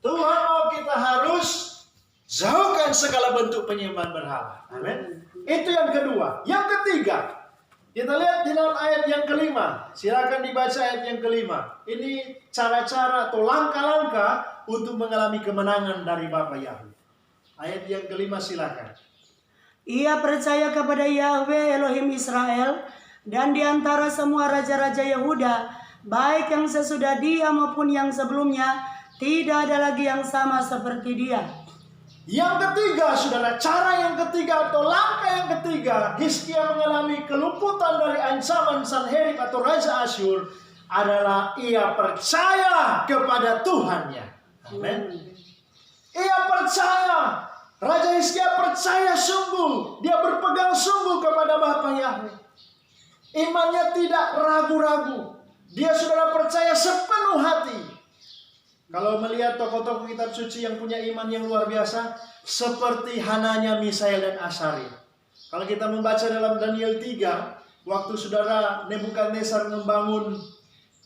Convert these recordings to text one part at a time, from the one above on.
Tuhan mau kita harus jauhkan segala bentuk penyembahan berhala. Amin. Itu yang kedua. Yang ketiga, kita lihat di dalam ayat yang kelima. Silakan dibaca ayat yang kelima. Ini cara-cara atau langkah-langkah untuk mengalami kemenangan dari Bapa Yahweh. Ayat yang kelima silakan. Ia percaya kepada Yahweh Elohim Israel, dan di antara semua raja-raja Yehuda, baik yang sesudah dia maupun yang sebelumnya, tidak ada lagi yang sama seperti dia. Yang ketiga, saudara, cara yang ketiga atau langkah yang ketiga, Hizkia mengalami keluputan dari ancaman Sanherib atau Raja Asyur adalah ia percaya kepada Tuhannya. Amin. Ia percaya. Raja Hizkia percaya sungguh. Dia berpegang sungguh kepada Bapa Yahweh. Imannya tidak ragu-ragu. Dia saudara percaya sepenuh hati. Kalau melihat tokoh-tokoh kitab suci yang punya iman yang luar biasa, seperti Hananya, Misael, dan Asaria. Kalau kita membaca dalam Daniel 3, waktu saudara Nebukadnezar membangun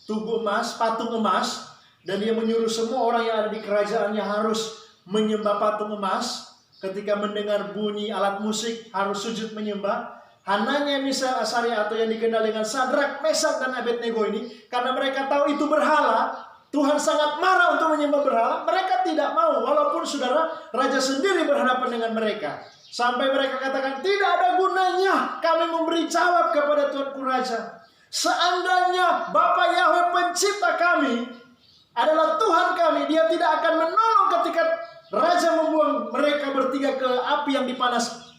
tugu emas, patung emas, dan dia menyuruh semua orang yang ada di kerajaannya harus menyembah patung emas. Ketika mendengar bunyi alat musik harus sujud menyembah. Hananya, Misael, Asaria atau yang dikenal dengan Sadrak, Mesak, dan Abednego ini, karena mereka tahu itu berhala, Tuhan sangat marah untuk menyembah berhala. Mereka tidak mau, walaupun saudara raja sendiri berhadapan dengan mereka. Sampai mereka katakan, tidak ada gunanya kami memberi jawab kepada Tuanku Raja. Seandainya Bapa Yahweh pencipta kami adalah Tuhan kami, dia tidak akan menolong ketika Raja membuang mereka bertiga ke api yang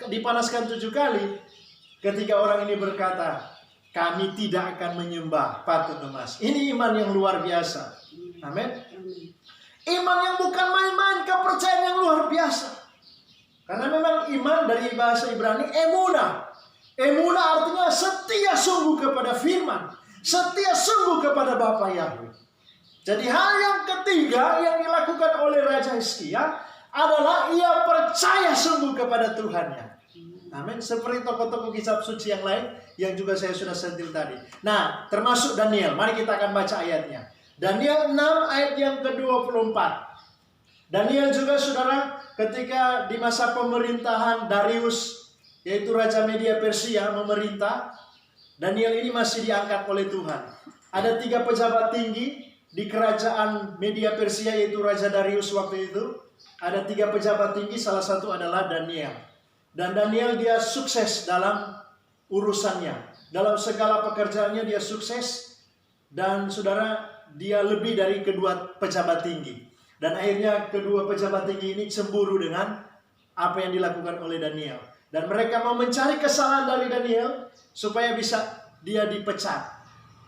dipanaskan 7 kali. Ketika orang ini berkata, kami tidak akan menyembah patung emas. Ini iman yang luar biasa. Amin. Iman yang bukan main-main, kepercayaan yang luar biasa. Karena memang iman dari bahasa Ibrani emunah. Emunah artinya setia sungguh kepada firman, setia sungguh kepada Bapa Yahweh. Jadi hal yang ketiga yang dilakukan oleh Raja Hizkia adalah ia percaya sungguh kepada Tuhannya. Amin. Seperti tokoh-tokoh kitab suci yang lain yang juga saya sudah sentil tadi. Nah, termasuk Daniel. Mari kita akan baca ayatnya. Daniel 6 ayat yang ke-24. Daniel juga saudara ketika di masa pemerintahan Darius, yaitu Raja Media Persia memerintah, Daniel ini masih diangkat oleh Tuhan. Ada 3 pejabat tinggi di kerajaan Media Persia, yaitu Raja Darius waktu itu. Ada 3 pejabat tinggi, salah satu adalah Daniel. Dan Daniel dia sukses dalam urusannya. Dalam segala pekerjaannya dia sukses. Dan saudara, dia lebih dari kedua pejabat tinggi. Dan akhirnya kedua pejabat tinggi ini cemburu dengan apa yang dilakukan oleh Daniel. Dan mereka mau mencari kesalahan dari Daniel supaya bisa dia dipecat.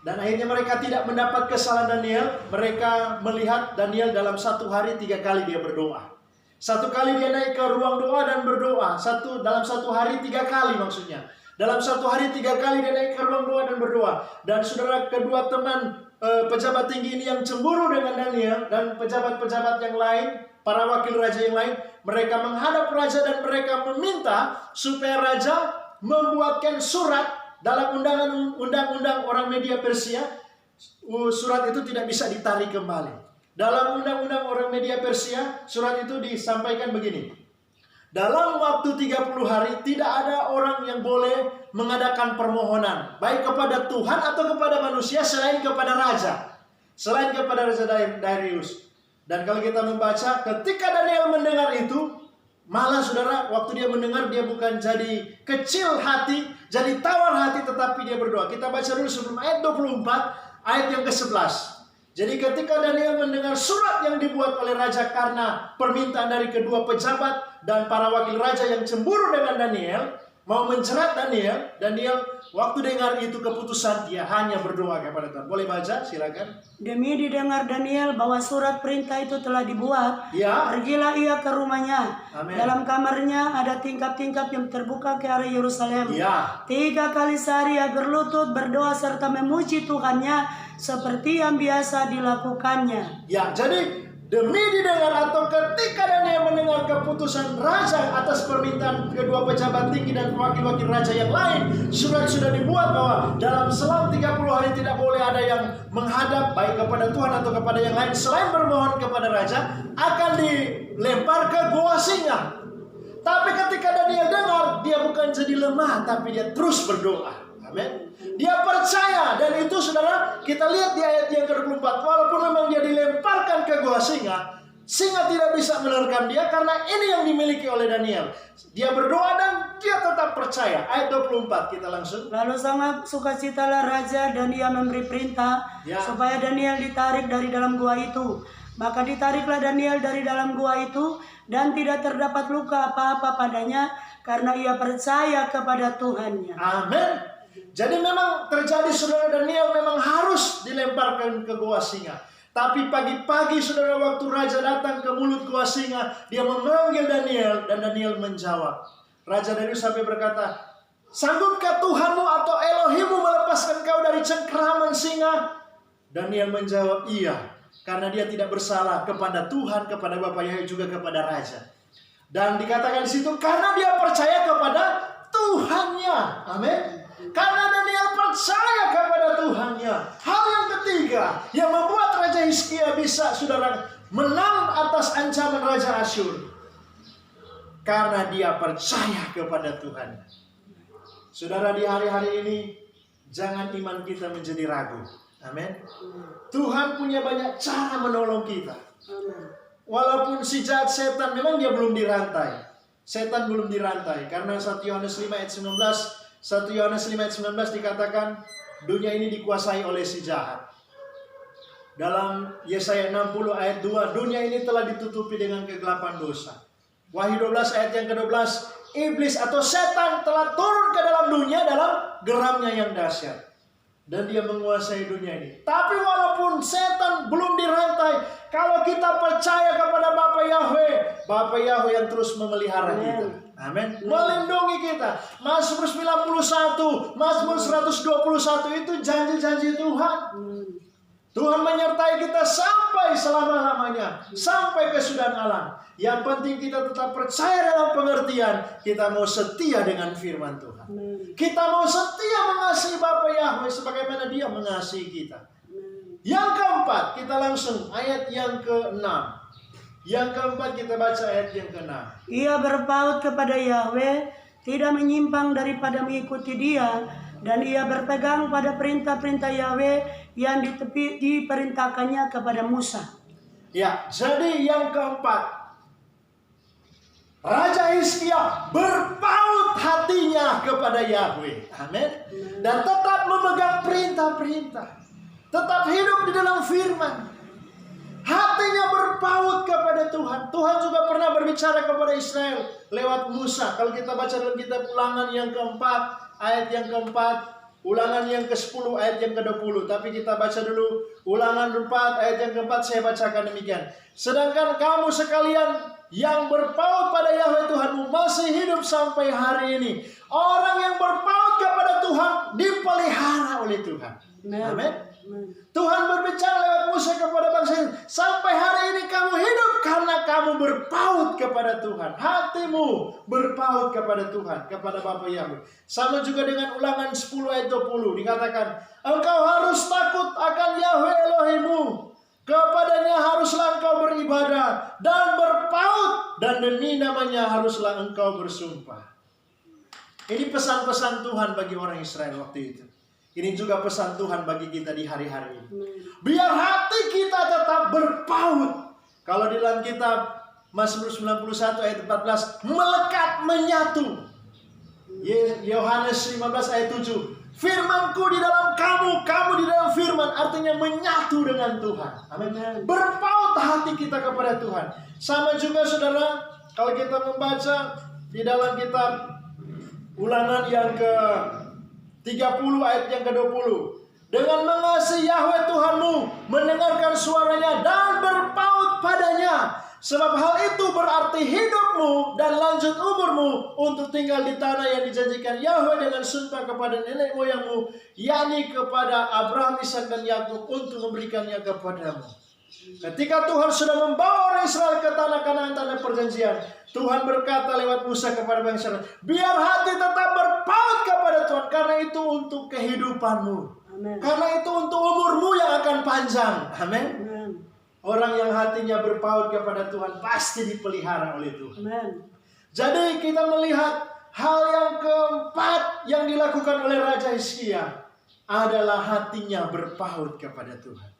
Dan akhirnya mereka tidak mendapat kesalahan Daniel. Mereka melihat Daniel dalam 1 hari 3 kali dia berdoa. 1 kali dia naik ke ruang doa dan berdoa. Dalam 1 hari 3 kali maksudnya. Dalam 1 hari 3 kali dia naik ke ruang doa dan berdoa. Dan saudara, kedua teman pejabat tinggi ini yang cemburu dengan Daniel dan pejabat-pejabat yang lain, para wakil raja yang lain, mereka menghadap raja dan mereka meminta supaya raja membuatkan surat dalam undang-undang orang Media Persia. Surat itu tidak bisa ditarik kembali. Dalam undang-undang orang Media Persia, surat itu disampaikan begini. Dalam waktu 30 hari tidak ada orang yang boleh mengadakan permohonan, baik kepada Tuhan atau kepada manusia selain kepada raja. Selain kepada Raja Darius. Dan kalau kita membaca, ketika Daniel mendengar itu, malah saudara, waktu dia mendengar, dia bukan jadi kecil hati, jadi tawar hati, tetapi dia berdoa. Kita baca dulu sebelum ayat 24, ayat yang ke-11. Jadi ketika Daniel mendengar surat yang dibuat oleh raja karena permintaan dari kedua pejabat dan para wakil raja yang cemburu dengan Daniel, mau mencerat Daniel, waktu dengar itu keputusan, dia hanya berdoa kepada Tuhan. Boleh baca, silakan. Demi didengar Daniel bahwa surat perintah itu telah dibuat, Ya. pergilah ia ke rumahnya. Amin. Dalam kamarnya ada tingkap-tingkap yang terbuka ke arah Yerusalem. Ya. 3 kali sehari ia berlutut, berdoa serta memuji Tuhannya seperti yang biasa dilakukannya. Ya, jadi Demi didengar atau ketika Daniel mendengar keputusan raja atas permintaan kedua pejabat tinggi dan wakil-wakil raja yang lain, surat sudah dibuat bahwa dalam selang 30 hari tidak boleh ada yang menghadap baik kepada Tuhan atau kepada yang lain selain bermohon kepada raja, akan dilempar ke gua singa. Tapi ketika Daniel dengar, dia bukan jadi lemah, tapi dia terus berdoa. Amin. Dia percaya, dan itu saudara, kita lihat di ayat yang ke-24, walaupun memang dia dilemparkan ke gua singa, singa tidak bisa menerkam dia karena ini yang dimiliki oleh Daniel. Dia berdoa dan dia tetap percaya. Ayat 24 kita langsung. Lalu sangat sukacitalah raja dan ia memberi perintah supaya Daniel ditarik dari dalam gua itu. Maka ditariklah Daniel dari dalam gua itu dan tidak terdapat luka apa-apa padanya karena ia percaya kepada Tuhannya. Amin. Jadi memang terjadi, saudara, Daniel memang harus dilemparkan ke gua singa. Tapi pagi-pagi, saudara, waktu raja datang ke mulut gua singa, dia memanggil Daniel dan Daniel menjawab. Raja Darius sampai berkata, sanggupkah Tuhanmu atau Elohimmu melepaskan kau dari cengkeraman singa? Daniel menjawab, iya, karena dia tidak bersalah kepada Tuhan, kepada Bapa Yahweh, juga kepada raja. Dan dikatakan di situ karena dia percaya kepada Tuhannya. Amin. Karena Daniel percaya kepada Tuhannya. Hal yang ketiga yang membuat Raja Hizkia bisa, saudara, menang atas ancaman Raja Asyur, karena dia percaya kepada Tuhan. Saudara, di hari-hari ini jangan iman kita menjadi ragu. Amin. Tuhan punya banyak cara menolong kita. Walaupun si jahat setan memang dia belum dirantai. Setan belum dirantai karena 1 Yohanes 5 ayat 19, 1 Yohanes 5 ayat 19 dikatakan dunia ini dikuasai oleh si jahat. Dalam Yesaya 60 ayat 2, dunia ini telah ditutupi dengan kegelapan dosa. Wahyu 12 ayat yang ke-12, iblis atau setan telah turun ke dalam dunia dalam geramnya yang dahsyat. Dan dia menguasai dunia ini. Tapi walaupun setan belum dirantai, kalau kita percaya kepada Bapa Yahweh yang terus memelihara kita. Amin. Melindungi kita. Mazmur 91, Mazmur 121 itu janji-janji Tuhan. Tuhan menyertai kita sampai selama-lamanya, sampai kesudahan alam. Yang penting kita tetap percaya dalam pengertian kita mau setia dengan firman Tuhan. Kita mau setia mengasihi Bapa Yahweh sebagaimana Dia mengasihi kita. Yang keempat, kita langsung ayat yang ke-6. Yang keempat kita baca ayat yang ke-6. Ia berpaut kepada Yahweh, tidak menyimpang daripada mengikuti Dia, dan ia berpegang pada perintah-perintah Yahweh yang diperintahkannya kepada Musa. Ya, jadi yang keempat, Raja Hizkia berpaut hatinya kepada Yahweh. Amin. Dan tetap memegang perintah-perintah. Tetap hidup di dalam firman. Hatinya berpaut kepada Tuhan. Tuhan juga pernah berbicara kepada Israel lewat Musa. Kalau kita baca dalam kitab Ulangan yang keempat, ayat yang keempat, Ulangan yang ke-10, ayat yang ke-20. Tapi kita baca dulu Ulangan 4, ayat yang keempat, saya bacakan demikian. Sedangkan kamu sekalian yang berpaut pada Yahweh Tuhanmu masih hidup sampai hari ini. Orang yang berpaut kepada Tuhan dipelihara oleh Tuhan. Amin. Tuhan berbicara lewat Musa kepada bangsa Israel, sampai hari ini kamu hidup karena kamu berpaut kepada Tuhan. Hatimu berpaut kepada Tuhan, kepada Bapa Yahweh. Sama juga dengan Ulangan 10 ayat 20 dikatakan, engkau harus takut akan Yahweh Elohimmu, kepadanya haruslah engkau beribadah dan berpaut, dan demi namanya haruslah engkau bersumpah. Ini pesan-pesan Tuhan bagi orang Israel waktu itu. Ini juga pesan Tuhan bagi kita di hari-hari ini. Biar hati kita tetap berpaut. Kalau di dalam kitab Mazmur 91 ayat 14, melekat menyatu. Yohanes 15 ayat 7, firmanku di dalam kamu, kamu di dalam firman, artinya menyatu dengan Tuhan. Amin. Berpaut hati kita kepada Tuhan. Sama juga saudara, kalau kita membaca di dalam kitab Ulangan yang ke-30 ayat yang ke-20, dengan mengasihi Yahweh Tuhanmu, mendengarkan suaranya dan berpaut padanya, sebab hal itu berarti hidupmu dan lanjut umurmu untuk tinggal di tanah yang dijanjikan Yahweh dengan sumpah kepada nenek moyangmu, yakni kepada Abraham, Ishak dan Yakub, untuk memberikannya kepadamu. Ketika Tuhan sudah membawa orang Israel ke tanah Kanaan, tanah perjanjian, Tuhan berkata lewat Musa kepada bangsa Israel, biar hati tetap berpaut kepada Tuhan, karena itu untuk kehidupanmu. Amen. Karena itu untuk umurmu yang akan panjang. Amin. Amen. Orang yang hatinya berpaut kepada Tuhan pasti dipelihara oleh Tuhan. Amen. Jadi kita melihat hal yang keempat yang dilakukan oleh Raja Hizkia adalah hatinya berpaut kepada Tuhan.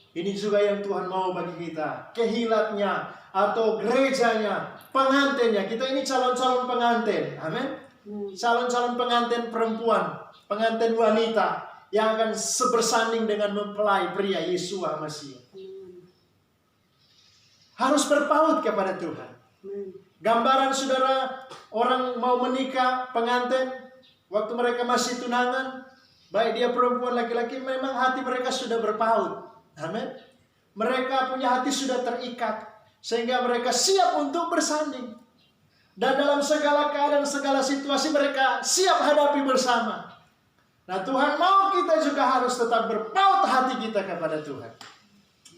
Ini juga yang Tuhan mau bagi kita. Kehilatnya atau gerejanya, pengantinnya. Kita ini calon-calon pengantin. Amin. Calon-calon pengantin perempuan, pengantin wanita yang akan sebersanding dengan mempelai pria Yesua Masihi. Harus berpaut kepada Tuhan. Gambaran saudara orang mau menikah, pengantin, waktu mereka masih tunangan, baik dia perempuan laki-laki, memang hati mereka sudah berpaut. Amin. Mereka punya hati sudah terikat, sehingga mereka siap untuk bersanding. Dan dalam segala keadaan, segala situasi mereka siap hadapi bersama. Nah, Tuhan mau kita juga harus tetap berpaut hati kita kepada Tuhan.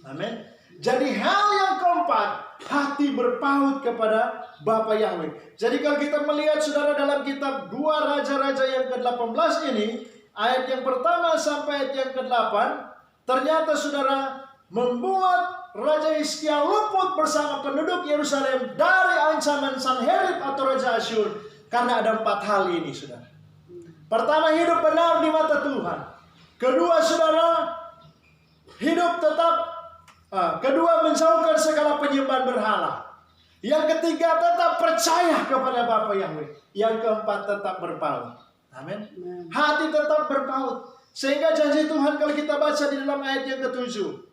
Amin. Jadi hal yang keempat, hati berpaut kepada Bapa Yahweh. Jadi kalau kita melihat saudara dalam kitab 2 Raja-Raja yang ke-18 ini, ayat yang pertama sampai ayat yang ke-8, ternyata saudara membuat Raja Hizkia luput bersama penduduk Yerusalem dari ancaman Sanherib atau Raja Asyur. Karena ada 4 hal ini saudara. Pertama, hidup benar di mata Tuhan. Kedua saudara, hidup tetap kedua, menjauhkan segala penyembahan berhala. Yang ketiga, tetap percaya kepada Bapa Yahweh. Yang keempat, tetap berpaut. Amin. Hati tetap berpaut. Sehingga janji Tuhan kalau kita baca di dalam ayat yang ke-7.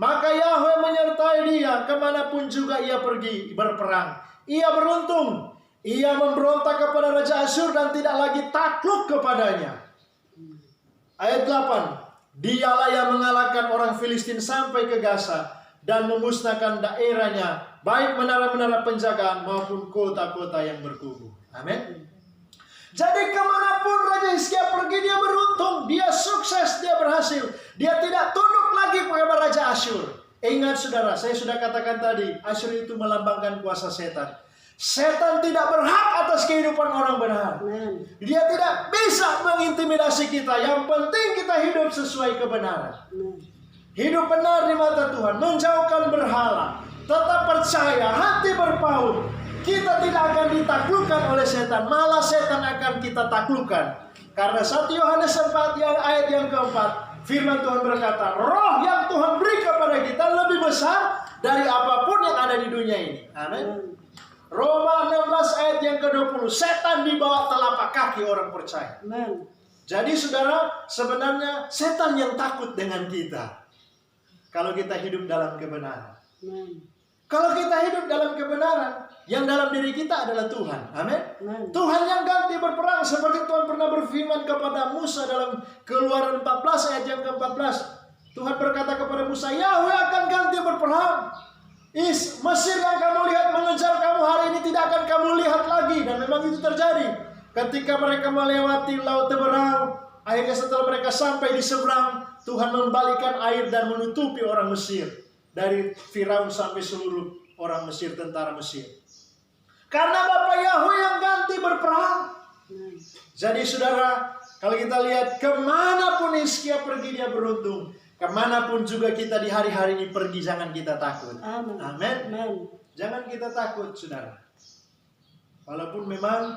Maka Yahweh menyertai dia kemanapun juga ia pergi berperang. Ia beruntung. Ia memberontak kepada Raja Asyur dan tidak lagi takluk kepadanya. Ayat 8. Dialah yang mengalahkan orang Filistin sampai ke Gaza dan memusnahkan daerahnya, baik menara-menara penjagaan maupun kota-kota yang berkubu. Amin. Jadi kemanapun Raja Hizkia pergi, dia beruntung, dia sukses, dia berhasil. Dia tidak tunduk lagi kepada Raja Asyur. Ingat saudara, saya sudah katakan tadi, Asyur itu melambangkan kuasa setan. Setan tidak berhak atas kehidupan orang benar. Dia tidak bisa mengintimidasi kita. Yang penting kita hidup sesuai kebenaran. Hidup benar di mata Tuhan, menjauhkan berhala, tetap percaya, hati berpaut. Kita tidak akan ditaklukkan oleh setan, malah setan akan kita taklukkan. Karena 1 Yohanes 4 ayat yang keempat, firman Tuhan berkata, roh yang Tuhan beri kepada kita lebih besar dari apapun yang ada di dunia ini. Amin. Roma 16 ayat yang ke-20, setan di bawah telapak kaki orang percaya. Amen. Jadi saudara, sebenarnya setan yang takut dengan kita kalau kita hidup dalam kebenaran. Amen. Kalau kita hidup dalam kebenaran, yang dalam diri kita adalah Tuhan. Amin. Tuhan yang ganti berperang, seperti Tuhan pernah berfirman kepada Musa dalam Keluaran 14 ayat yang ke-14. Tuhan berkata kepada Musa, Yahweh akan ganti berperang. Mesir yang kamu lihat mengejar kamu hari ini tidak akan kamu lihat lagi. Dan memang itu terjadi. Ketika mereka melewati Laut Teberau, akhirnya setelah mereka sampai di seberang, Tuhan membalikan air dan menutupi orang Mesir. Dari Firaun sampai seluruh orang Mesir, tentara Mesir. Karena Bapa Yahweh yang ganti berperang. Jadi saudara, kalau kita lihat kemanapun Hizkia pergi dia beruntung. Kemanapun juga kita di hari-hari ini pergi, jangan kita takut. Amin. Amin. Jangan kita takut, saudara. Walaupun memang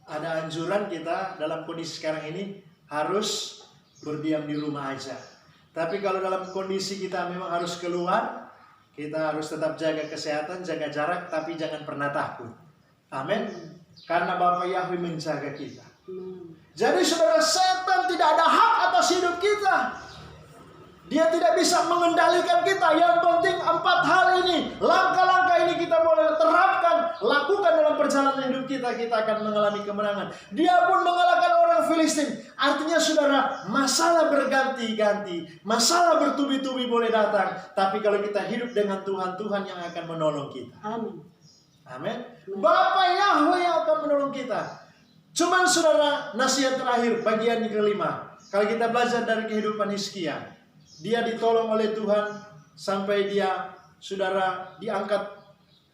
ada anjuran kita dalam kondisi sekarang ini harus berdiam di rumah aja. Tapi kalau dalam kondisi kita memang harus keluar, kita harus tetap jaga kesehatan, jaga jarak, tapi jangan pernah takut. Amin. Karena Bapa Yahweh menjaga kita. Jadi saudara, setan tidak ada hak atas hidup kita. Dia tidak bisa mengendalikan kita. Yang penting 4 hal ini, langkah-langkah ini kita boleh terapkan, lakukan dalam perjalanan hidup kita, kita akan mengalami kemenangan. Dia pun mengalahkan orang Filistin. Artinya saudara, masalah berganti-ganti, masalah bertubi-tubi boleh datang, tapi kalau kita hidup dengan Tuhan, Tuhan yang akan menolong kita. Amin. Amin. Bapa Yahweh yang akan menolong kita. Cuman saudara, nasihat terakhir bagian yang kelima. Kalau kita belajar dari kehidupan Hizkia, dia ditolong oleh Tuhan sampai dia, saudara, diangkat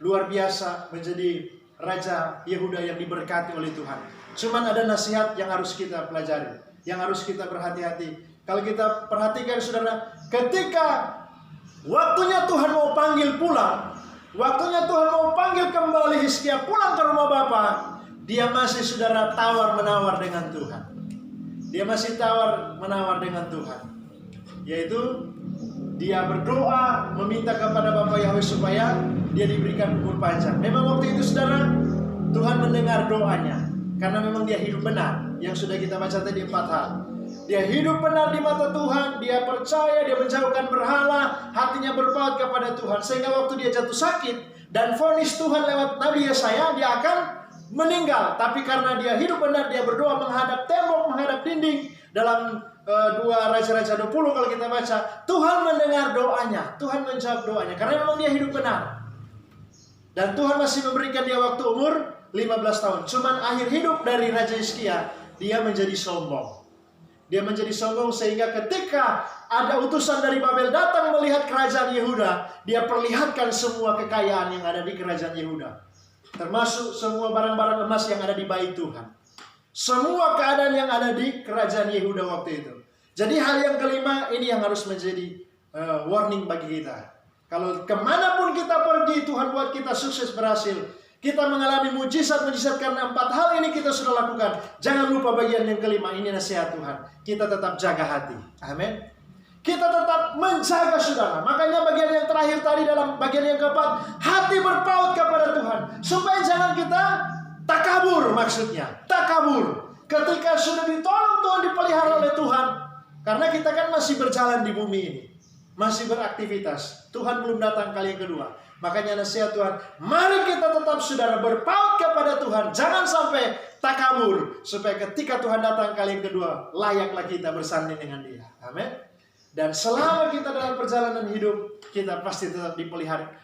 luar biasa menjadi Raja Yehuda yang diberkati oleh Tuhan. Cuman ada nasihat yang harus kita pelajari, yang harus kita berhati-hati. Kalau kita perhatikan, saudara, ketika waktunya Tuhan mau panggil pulang, waktunya Tuhan mau panggil kembali Hizkia pulang ke rumah Bapa, dia masih, saudara, tawar-menawar dengan Tuhan. Dia masih tawar-menawar dengan Tuhan. Yaitu dia berdoa meminta kepada Bapa Yahweh supaya dia diberikan umur panjang. Memang waktu itu, saudara, Tuhan mendengar doanya, karena memang dia hidup benar. Yang sudah kita baca tadi 4 hal. Dia hidup benar di mata Tuhan, dia percaya, dia menjauhkan berhala, hatinya berpaut kepada Tuhan. Sehingga waktu dia jatuh sakit dan vonis Tuhan lewat Nabi Yesaya, dia akan meninggal. Tapi karena dia hidup benar, dia berdoa menghadap tembok, menghadap dinding. Dalam 2 Raja-Raja 20 kalau kita baca, Tuhan mendengar doanya, Tuhan menjawab doanya, karena memang dia hidup benar. Dan Tuhan masih memberikan dia waktu umur 15 tahun. Cuman akhir hidup dari Raja Hizkia, dia menjadi sombong. Dia menjadi sombong sehingga ketika ada utusan dari Babel datang melihat kerajaan Yehuda, dia perlihatkan semua kekayaan yang ada di kerajaan Yehuda. Termasuk semua barang-barang emas yang ada di bait Tuhan. Semua keadaan yang ada di kerajaan Yehuda waktu itu. Jadi hal yang kelima ini yang harus menjadi warning bagi kita. Kalau kemanapun kita pergi, Tuhan buat kita sukses berhasil. Kita mengalami mujizat-mujizat karena 4 hal ini kita sudah lakukan. Jangan lupa bagian yang kelima, ini nasihat Tuhan. Kita tetap jaga hati. Amin. Kita tetap menjaga, saudara. Makanya bagian yang terakhir tadi dalam bagian yang keempat, hati berpaut kepada Tuhan. Supaya jangan kita takabur, maksudnya. Takabur. Ketika sudah ditolong Tuhan, dipelihara oleh Tuhan. Karena kita kan masih berjalan di bumi ini. Masih beraktivitas. Tuhan belum datang kali yang kedua. Makanya nasihat Tuhan, mari kita tetap, saudara, berpaut kepada Tuhan. Jangan sampai takabur. Supaya ketika Tuhan datang kali yang kedua, layaklah kita bersanding dengan Dia. Amin. Dan selama kita dalam perjalanan hidup, kita pasti tetap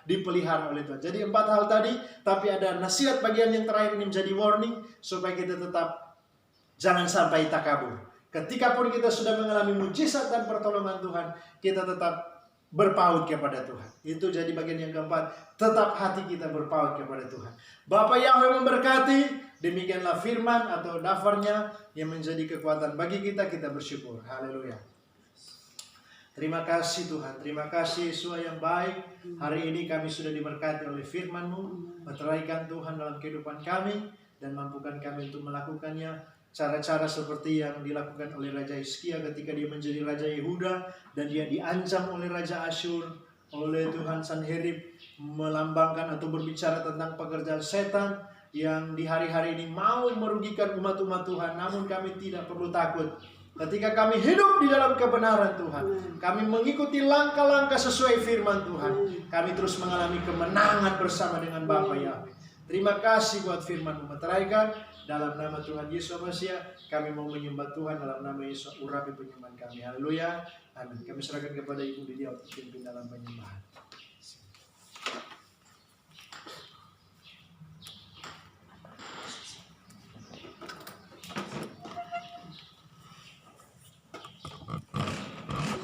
dipelihara oleh Tuhan. Jadi 4 hal tadi, tapi ada nasihat bagian yang terakhir ini menjadi warning, supaya kita tetap jangan sampai takabur. Ketika pun kita sudah mengalami mujizat dan pertolongan Tuhan, kita tetap berpaut kepada Tuhan. Itu jadi bagian yang keempat, tetap hati kita berpaut kepada Tuhan. Bapa Yahweh memberkati, demikianlah firman atau dafarnya yang menjadi kekuatan bagi kita, kita bersyukur. Haleluya. Terima kasih Tuhan, terima kasih Yesus yang baik. Hari ini kami sudah diberkati oleh firman-Mu. Meteraikan Tuhan dalam kehidupan kami dan mampukan kami untuk melakukannya. Cara-cara seperti yang dilakukan oleh Raja Hizkia ketika dia menjadi Raja Yehuda dan dia diancam oleh Raja Asyur, oleh Tuhan Sanherib, melambangkan atau berbicara tentang pekerjaan setan yang di hari-hari ini mau merugikan umat-umat Tuhan. Namun kami tidak perlu takut. Ketika kami hidup di dalam kebenaran Tuhan, kami mengikuti langkah-langkah sesuai firman Tuhan, kami terus mengalami kemenangan bersama dengan Bapa Yahweh. Terima kasih buat firman-Mu. Meteraikan dalam nama Tuhan Yesus Mesias, kami mau menyembah Tuhan dalam nama Yesus, urapi penyembahan kami. Haleluya. Amin. Kami serahkan kepada Ibu Lydia untuk pimpin dalam penyembahan.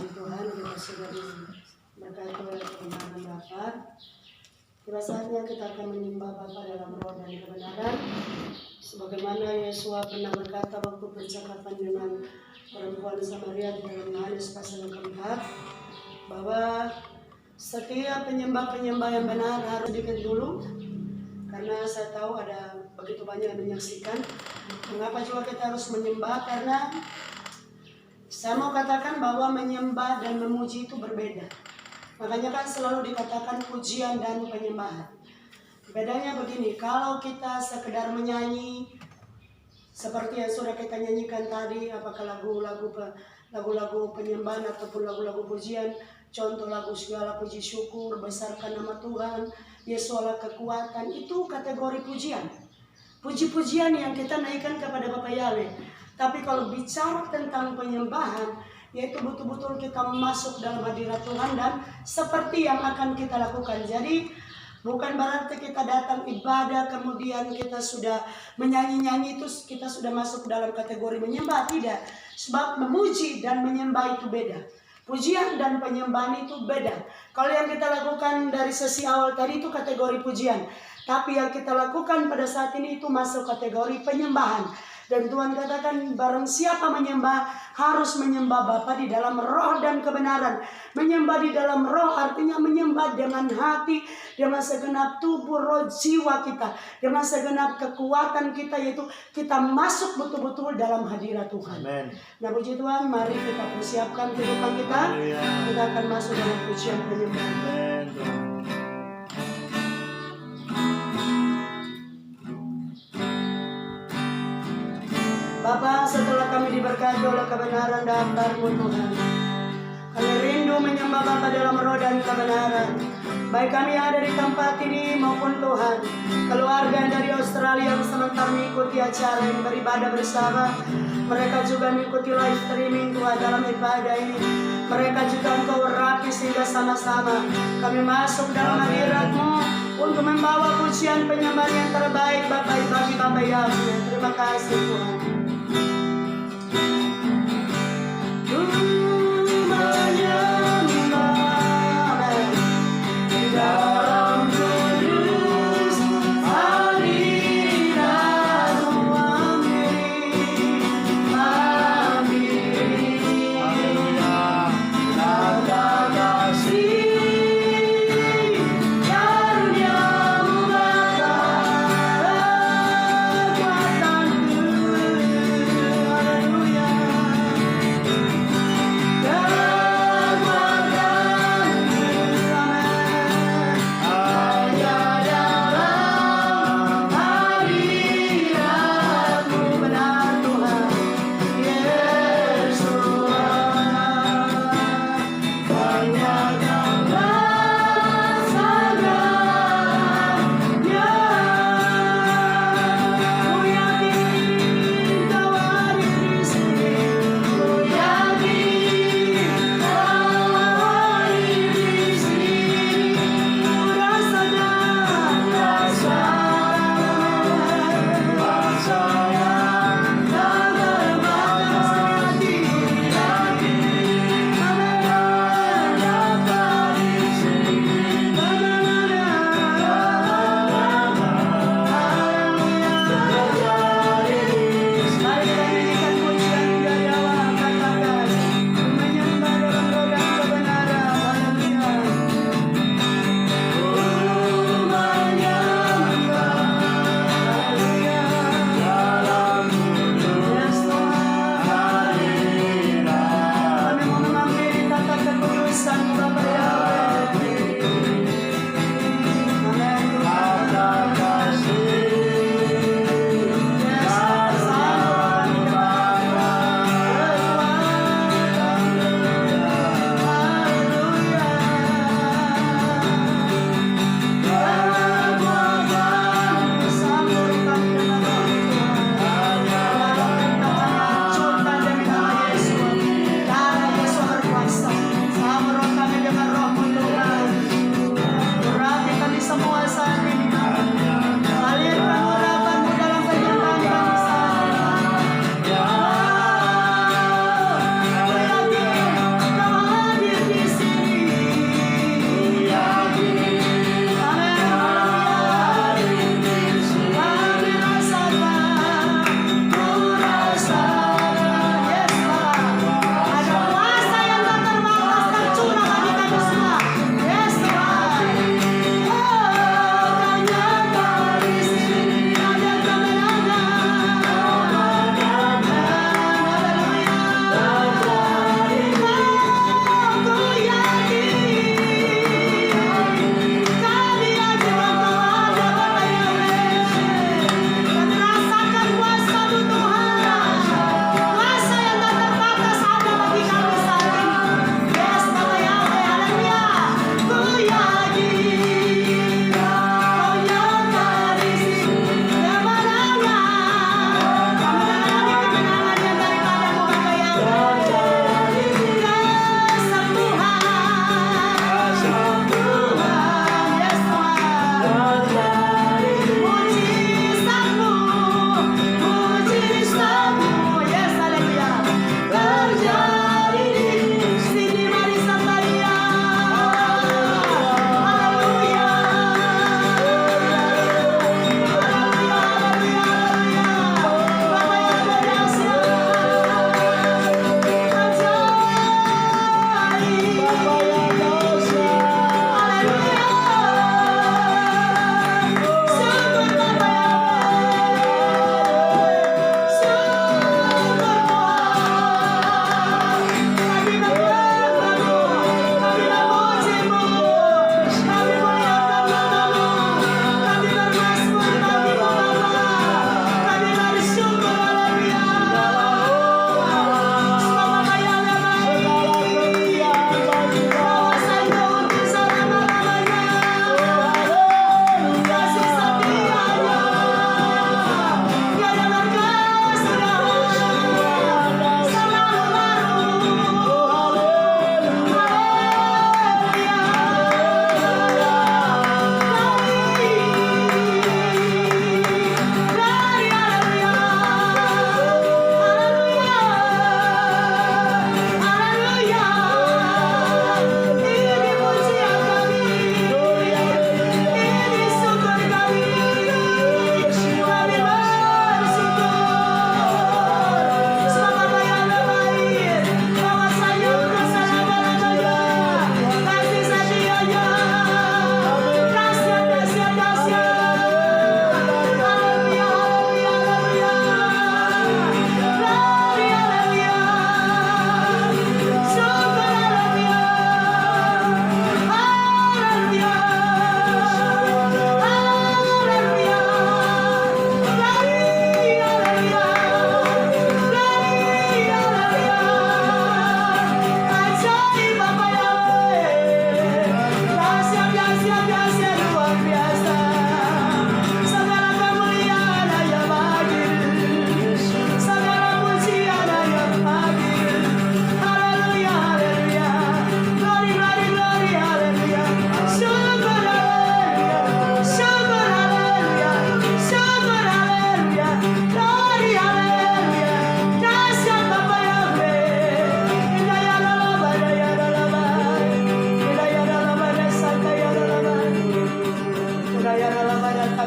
Tuhan, kita sudah diberkati oleh firman Bapa. Tiba saatnya kita akan menyembah Bapa dalam roh dan kebenaran. Sebagaimana Yesus pernah berkata waktu percakapan dengan perempuan Samaria di dalam Yohanes pasal yang keempat, bahwa setiap penyembah-penyembah yang benar harus sedikit dulu, karena saya tahu ada begitu banyak yang menyaksikan. Mengapa juga kita harus menyembah? Karena saya mau katakan bahwa menyembah dan memuji itu berbeda. Makanya kan selalu dikatakan pujian dan penyembahan. Bedanya begini, kalau kita sekedar menyanyi seperti yang sudah kita nyanyikan tadi, apakah lagu-lagu penyembahan ataupun lagu-lagu pujian, contoh lagu segala puji syukur, besarkan nama Tuhan, Yesuslah kekuatan, itu kategori pujian. Puji-pujian yang kita naikkan kepada Bapa Yahweh. Tapi kalau bicara tentang penyembahan, yaitu betul-betul kita masuk dalam hadirat Tuhan dan seperti yang akan kita lakukan. Jadi bukan berarti kita datang ibadah kemudian kita sudah menyanyi-nyanyi itu kita sudah masuk dalam kategori menyembah. Tidak. Sebab memuji dan menyembah itu beda. Pujian dan penyembahan itu beda. Kalau yang kita lakukan dari sesi awal tadi itu kategori pujian. Tapi yang kita lakukan pada saat ini itu masuk kategori penyembahan. Dan Tuhan katakan barang siapa menyembah harus menyembah Bapa di dalam roh dan kebenaran. Menyembah di dalam roh artinya menyembah dengan hati, dengan segenap tubuh, roh, jiwa kita, dengan segenap kekuatan kita, yaitu kita masuk betul-betul dalam hadirat Tuhan. Amen. Nah puji Tuhan, mari kita persiapkan kehidupan kita. Kita akan masuk dalam pujian penyembahan. Amen, Tuhan. Bapa, setelah kami diberkati oleh kebenaran daftar-Mu Tuhan, kami rindu menyembah Bapa dalam roh dan kebenaran. Baik kami yang ada di tempat ini maupun Tuhan, keluarga yang dari Australia yang sementara mengikuti acara ini beribadah bersama. Mereka juga mengikuti live streaming Tuhan dalam ibadah ini. Mereka juga Engkau rapi sehingga sama-sama kami masuk dalam hadirat-Mu untuk membawa pujian penyembahan yang terbaik bagi Bapa Yahweh. Terima kasih Tuhan. Hallelujah.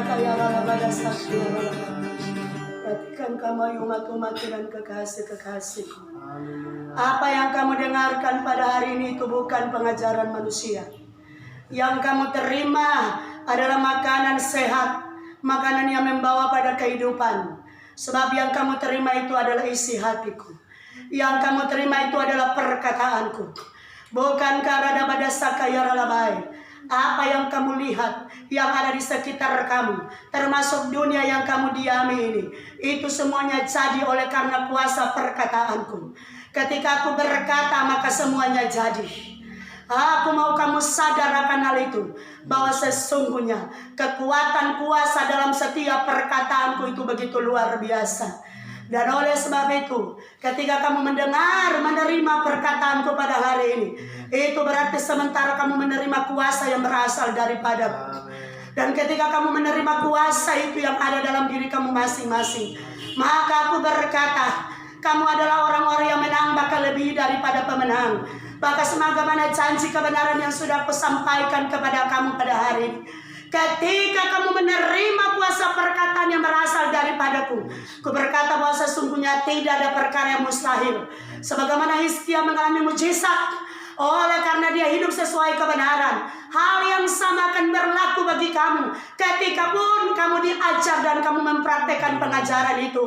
sakaya lalabada sakya lalabada. Perhatikan kamu umat-umat dan kekasih-kekasihku. Apa yang kamu dengarkan pada hari ini itu bukan pengajaran manusia. Yang kamu terima adalah makanan sehat, makanan yang membawa pada kehidupan. Sebab yang kamu terima itu adalah isi hatiku. Yang kamu terima itu adalah perkataanku. Bukankah rada pada sakaya ralabai? Apa yang kamu lihat, yang ada di sekitar kamu, termasuk dunia yang kamu diami ini, itu semuanya jadi oleh karena kuasa perkataanku. Ketika aku berkata, maka semuanya jadi. Aku mau kamu sadar akan hal itu, bahwa sesungguhnya kekuatan kuasa dalam setiap perkataanku itu begitu luar biasa. Dan oleh sebab itu, ketika kamu mendengar, menerima perkataanku pada hari ini, itu berarti sementara kamu menerima kuasa yang berasal daripadaku. Dan ketika kamu menerima kuasa itu yang ada dalam diri kamu masing-masing, maka aku berkata, kamu adalah orang-orang yang menang, bahkan lebih daripada pemenang. Bahkan sebagaimana janji kebenaran yang sudah aku sampaikan kepada kamu pada hari ini. Ketika kamu menerima kuasa perkataan yang berasal daripadaku, ku berkata bahwa sesungguhnya tidak ada perkara yang mustahil. Sebagaimana Hizkia mengalami mujizat, oleh karena dia hidup sesuai kebenaran, hal yang sama akan berlaku bagi kamu. Ketika pun kamu diajar dan kamu mempraktekkan pengajaran itu,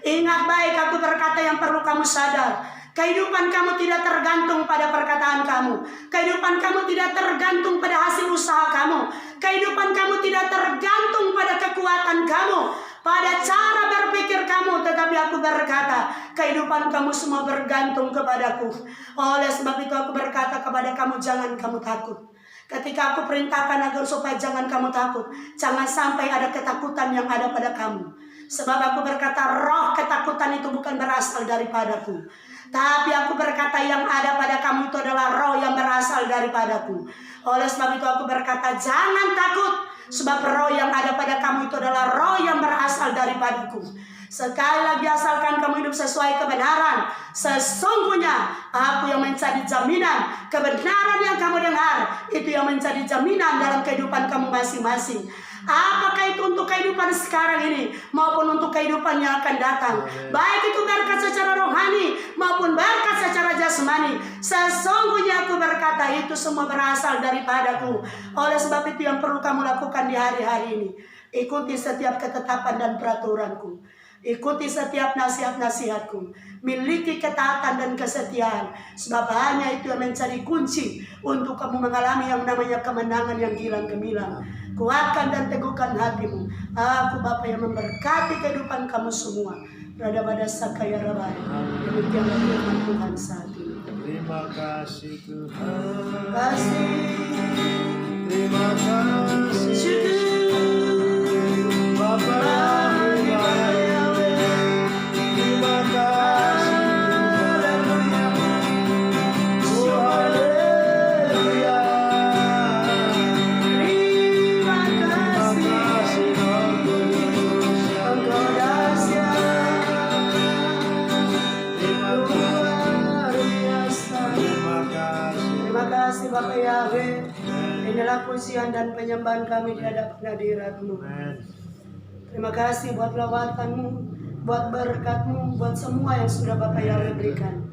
ingat baik, aku berkata yang perlu kamu sadar. Kehidupan kamu tidak tergantung pada perkataan kamu. Kehidupan kamu tidak tergantung pada hasil usaha kamu. Kehidupan kamu tidak tergantung pada kekuatan kamu, pada cara berpikir kamu. Tetapi aku berkata, kehidupan kamu semua bergantung kepadaku. Oleh sebab itu aku berkata kepada kamu, jangan kamu takut. Ketika aku perintahkan agar supaya jangan kamu takut, jangan sampai ada ketakutan yang ada pada kamu. Sebab aku berkata, roh ketakutan itu bukan berasal daripadaku. Tapi aku berkata yang ada pada kamu itu adalah roh yang berasal daripadaku. Oleh sebab itu aku berkata, jangan takut. Sebab roh yang ada pada kamu itu adalah roh yang berasal daripadaku. Sekali lagi, asalkan kamu hidup sesuai kebenaran, sesungguhnya aku yang menjadi jaminan. Kebenaran yang kamu dengar, itu yang menjadi jaminan dalam kehidupan kamu masing-masing. Apakah itu untuk kehidupan sekarang ini maupun untuk kehidupan yang akan datang, baik itu berkat secara rohani maupun berkat secara jasmani, sesungguhnya aku berkata itu semua berasal daripadaku. Oleh sebab itu yang perlu kamu lakukan di hari-hari ini, ikuti setiap ketetapan dan peraturanku, ikuti setiap nasihat-nasihatku, miliki ketaatan dan kesetiaan. Sebab hanya itu yang menjadi kunci untuk kamu mengalami yang namanya kemenangan yang gilang gemilang. Kuatkan dan teguhkan hatimu. Aku Bapa yang memberkati kehidupan kamu semua. Rada pada sakaya rabai. Demikianlah firman Tuhan saat ini. Terima kasih Tuhan. Terima kasih. Terima kasih Bapa Yahweh. Terima kasih Bapak Yahweh, inilah pujian dan penyembahan kami di hadapan hadirat-Mu. Terima kasih buat lawatanmu, buat berkat-Mu, buat semua yang sudah Bapak Yahweh berikan.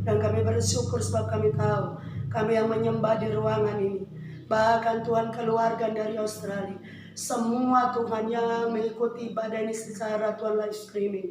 Dan kami bersyukur sebab kami tahu, kami yang menyembah di ruangan ini, bahkan Tuhan keluarga dari Australia, semua Tuhan yang mengikuti ibadah ini secara Tuhan live streaming.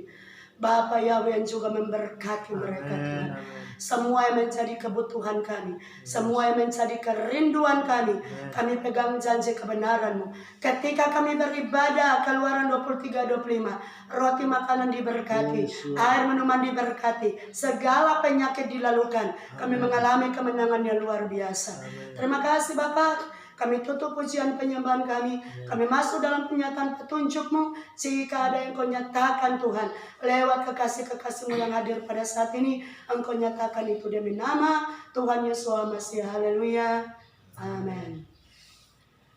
Bapak Yahweh yang juga memberkati mereka Tuhan. Semua yang menjadi kebutuhan kami, semua yang menjadi kerinduan kami, kami pegang janji kebenaran-Mu. Ketika kami beribadah, Keluaran 23-25, roti makanan diberkati, air minuman diberkati, segala penyakit dilalukan. Kami mengalami kemenangan yang luar biasa. Terima kasih Bapak. Kami tutup pujian penyembahan kami. Kami masuk dalam penyataan petunjuk-Mu. Jika ada yang Kau nyatakan Tuhan, lewat kekasih-kekasih-Mu yang hadir pada saat ini, Engkau nyatakan itu demi nama Tuhan Yesus Masihi. Haleluya. Amin.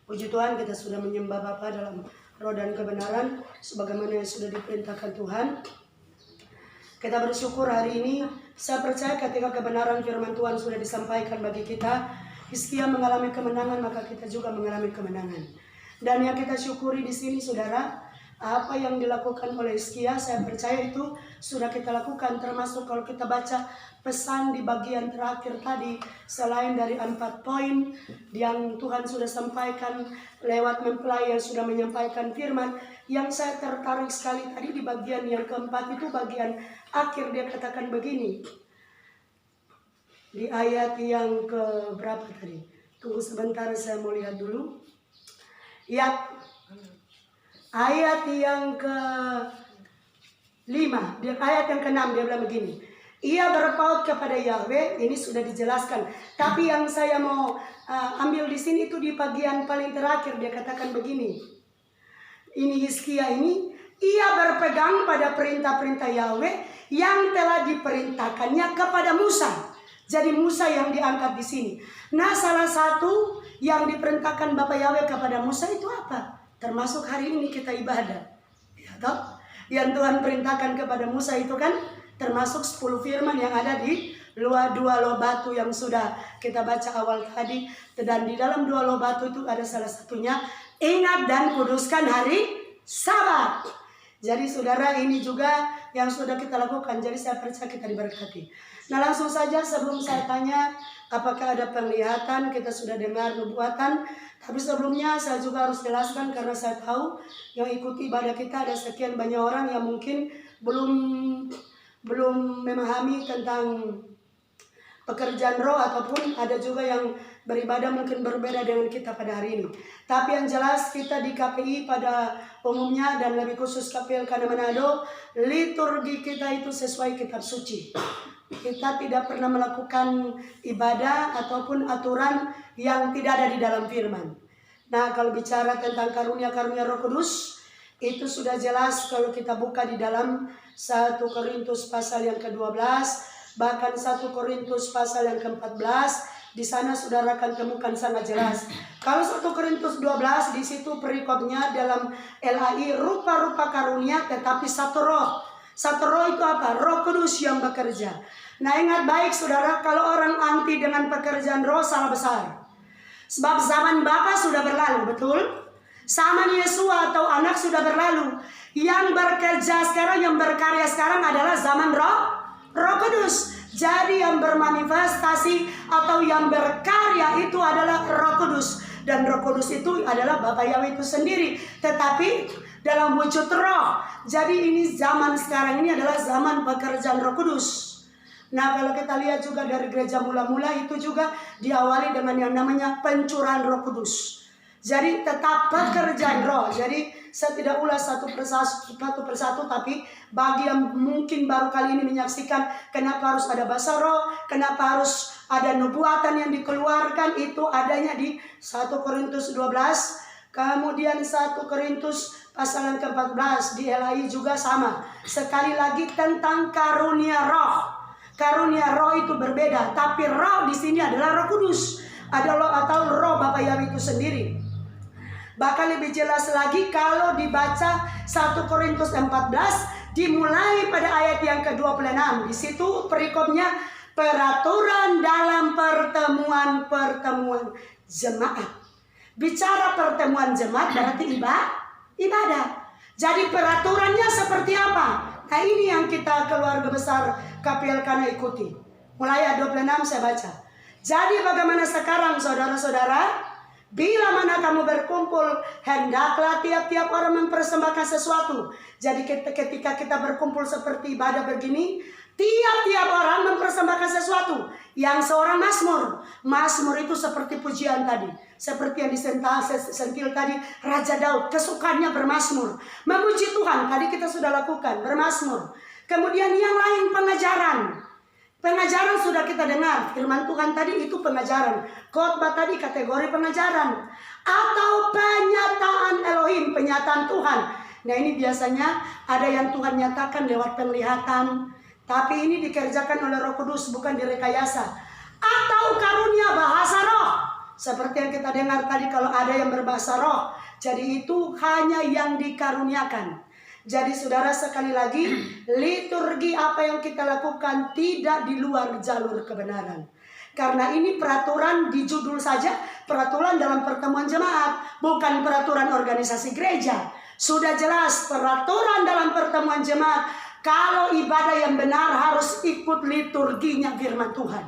Puji Tuhan, kita sudah menyembah Bapa dalam roh dan kebenaran, sebagaimana yang sudah diperintahkan Tuhan. Kita bersyukur hari ini. Saya percaya ketika kebenaran firman Tuhan sudah disampaikan bagi kita, Hizkia mengalami kemenangan, maka kita juga mengalami kemenangan. Dan yang kita syukuri di sini saudara, apa yang dilakukan oleh Hizkia, saya percaya itu sudah kita lakukan, termasuk kalau kita baca pesan di bagian terakhir tadi, selain dari 4 poin yang Tuhan sudah sampaikan lewat mempelai yang sudah menyampaikan firman, yang saya tertarik sekali tadi di bagian yang keempat itu bagian akhir, dia katakan begini. Di ayat yang ke berapa tadi? Tunggu sebentar, saya mau lihat dulu. Ya, ayat yang ke-5, ayat yang ke-6 dia bilang begini. Ia berpaut kepada Yahweh, ini sudah dijelaskan. Tapi yang saya mau ambil di sini itu di bagian paling terakhir, dia katakan begini. Ini Hizkia ini, ia berpegang pada perintah-perintah Yahweh yang telah diperintahkannya kepada Musa. Jadi Musa yang diangkat di sini. Nah, salah satu yang diperintahkan Bapak Yahweh kepada Musa itu apa? Termasuk hari ini kita ibadah. Ya toh? Yang Tuhan perintahkan kepada Musa itu kan termasuk 10 firman yang ada di dua loh batu yang sudah kita baca awal tadi. Dan di dalam 2 loh batu itu ada salah satunya, ingat dan kuduskan hari Sabat. Jadi saudara, ini juga yang sudah kita lakukan. Jadi saya percaya kita diberkati. Nah, langsung saja sebelum saya tanya apakah ada penglihatan, kita sudah dengar nubuatan. Tapi sebelumnya saya juga harus jelaskan, karena saya tahu yang ikuti ibadah kita ada sekian banyak orang yang mungkin belum memahami tentang pekerjaan roh, ataupun ada juga yang beribadah mungkin berbeda dengan kita pada hari ini. Tapi yang jelas kita di KPI pada umumnya, dan lebih khusus KPI Elkana Manado, liturgi kita itu sesuai kitab suci. Kita tidak pernah melakukan ibadah ataupun aturan yang tidak ada di dalam firman. Nah, kalau bicara tentang karunia-karunia Roh Kudus, itu sudah jelas kalau kita buka di dalam 1 Korintus pasal yang ke-12, bahkan 1 Korintus pasal yang ke-14, di sana saudara akan temukan sangat jelas. Kalau 1 Korintus 12, di situ perikopnya dalam LAI rupa-rupa karunia tetapi satu roh. Satu roh itu apa? Roh Kudus yang bekerja. Nah, ingat baik saudara, kalau orang anti dengan pekerjaan roh salah besar. Sebab zaman Bapa sudah berlalu, betul? Zaman Yesus atau anak sudah berlalu. Yang bekerja sekarang, yang berkarya sekarang adalah zaman Roh Kudus. Jadi yang bermanifestasi atau yang berkarya itu adalah Roh Kudus. Dan Roh Kudus itu adalah Bapa Yahweh itu sendiri, tetapi dalam wujud roh. Jadi ini zaman sekarang ini adalah zaman pekerjaan Roh Kudus. Nah, kalau kita lihat juga dari gereja mula-mula itu juga diawali dengan yang namanya pencurahan Roh Kudus. Jadi tetap pekerjaan roh. Jadi saya tidak ulas satu persatu, tapi bagi yang mungkin baru kali ini menyaksikan kenapa harus ada bahasa roh, kenapa harus ada nubuatan yang dikeluarkan, itu adanya di 1 Korintus 12, kemudian 1 Korintus pasal yang ke-14, di LAI juga sama. Sekali lagi tentang karunia roh. Karunia roh itu berbeda, tapi roh di sini adalah Roh Kudus, adalah atau roh Bapa Yahweh itu sendiri. Bahkan lebih jelas lagi kalau dibaca 1 Korintus 14 dimulai pada ayat yang ke-26. Di situ perikopnya peraturan dalam pertemuan jemaat. Bicara pertemuan jemaat berarti ibadah. Jadi peraturannya seperti apa? Nah, ini yang kita keluarga besar KPI Elkana ikuti. Mulai ayat 26 saya baca. Jadi bagaimana sekarang saudara-saudara? Bila mana kamu berkumpul, hendaklah tiap-tiap orang mempersembahkan sesuatu. Jadi ketika kita berkumpul seperti ibadah begini, tiap-tiap orang mempersembahkan sesuatu. Yang seorang mazmur. Mazmur itu seperti pujian tadi. Seperti yang disentil tadi, Raja Daud kesukaannya bermazmur. Memuji Tuhan, tadi kita sudah lakukan, bermazmur. Kemudian yang lain pengajaran. Pengajaran sudah kita dengar, firman Tuhan tadi itu pengajaran. Khotbah tadi kategori pengajaran. Atau penyataan Elohim, penyataan Tuhan. Nah, ini biasanya ada yang Tuhan nyatakan lewat penglihatan. Tapi ini dikerjakan oleh Roh Kudus, bukan direkayasa. Atau karunia bahasa roh. Seperti yang kita dengar tadi, kalau ada yang berbahasa roh. Jadi itu hanya yang dikaruniakan. Jadi saudara, sekali lagi, liturgi apa yang kita lakukan tidak di luar jalur kebenaran. Karena ini peraturan di judul saja, peraturan dalam pertemuan jemaat, bukan peraturan organisasi gereja. Sudah jelas peraturan dalam pertemuan jemaat, kalau ibadah yang benar harus ikut liturginya firman Tuhan.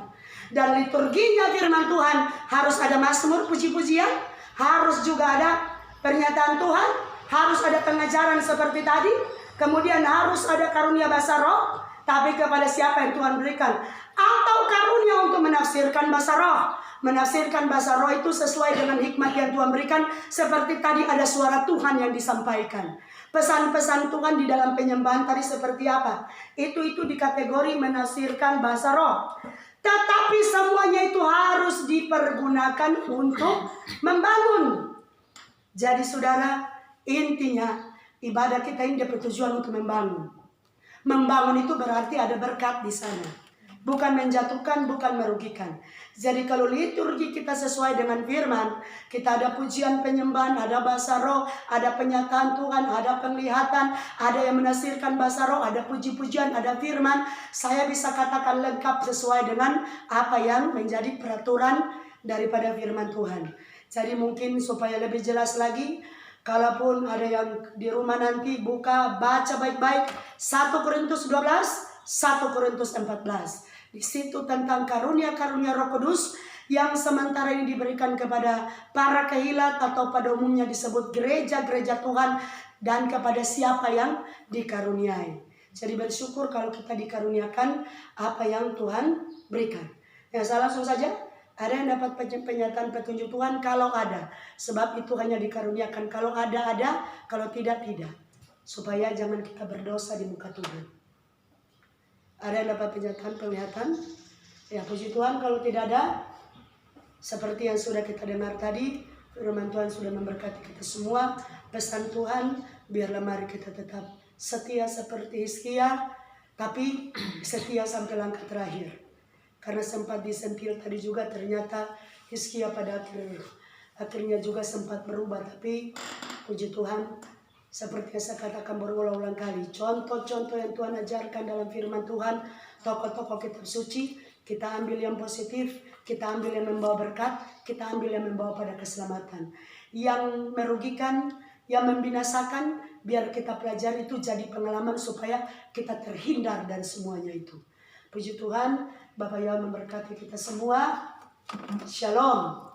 Dan liturginya firman Tuhan harus ada mazmur, puji-pujian, harus juga ada pernyataan Tuhan, harus ada pengajaran seperti tadi, kemudian harus ada karunia bahasa roh, tapi kepada siapa yang Tuhan berikan. Atau karunia untuk menafsirkan bahasa roh. Menafsirkan bahasa roh itu sesuai dengan hikmat yang Tuhan berikan. Seperti tadi ada suara Tuhan yang disampaikan. Pesan-pesan Tuhan di dalam penyembahan tadi seperti apa? Itu dikategori menafsirkan bahasa roh. Tetapi semuanya itu harus dipergunakan untuk membangun. Jadi saudara, intinya ibadah kita ini bertujuan untuk membangun. Membangun itu berarti ada berkat di sana. Bukan menjatuhkan, bukan merugikan. Jadi kalau liturgi kita sesuai dengan firman, kita ada pujian penyembahan, ada bahasa roh, ada penyataan Tuhan, ada penglihatan, ada yang menafsirkan bahasa roh, ada puji-pujian, ada firman. Saya bisa katakan lengkap sesuai dengan apa yang menjadi peraturan daripada firman Tuhan. Jadi mungkin supaya lebih jelas lagi, kalaupun ada yang di rumah nanti buka, baca baik-baik 1 Korintus 12, 1 Korintus 14. Di situ tentang karunia-karunia Roh Kudus yang sementara ini diberikan kepada para kehilat atau pada umumnya disebut gereja-gereja Tuhan, dan kepada siapa yang dikaruniai. Jadi bersyukur kalau kita dikaruniakan apa yang Tuhan berikan. Ya, saya langsung saja. Ada yang dapat penyataan petunjuk Tuhan? Kalau ada. Sebab itu hanya dikaruniakan. Kalau ada, kalau tidak, tidak. Supaya jangan kita berdosa di muka Tuhan. Ada yang dapat penglihatan? Ya, puji Tuhan. Kalau tidak ada, seperti yang sudah kita dengar tadi, firman Tuhan sudah memberkati kita semua. Pesan Tuhan, biarlah mari kita tetap setia seperti Hizkia, tapi setia sampai langkah terakhir. Karena sempat disentil tadi juga, ternyata Hizkia pada akhirnya juga sempat berubah. Tapi puji Tuhan, seperti yang saya katakan berulang-ulang kali, contoh-contoh yang Tuhan ajarkan dalam firman Tuhan, tokoh-tokoh kitab suci, kita ambil yang positif, kita ambil yang membawa berkat, kita ambil yang membawa pada keselamatan. Yang merugikan, yang membinasakan, biar kita pelajari itu jadi pengalaman supaya kita terhindar dari semuanya itu. Puji Tuhan, Bapak Yahweh memberkati kita semua. Shalom.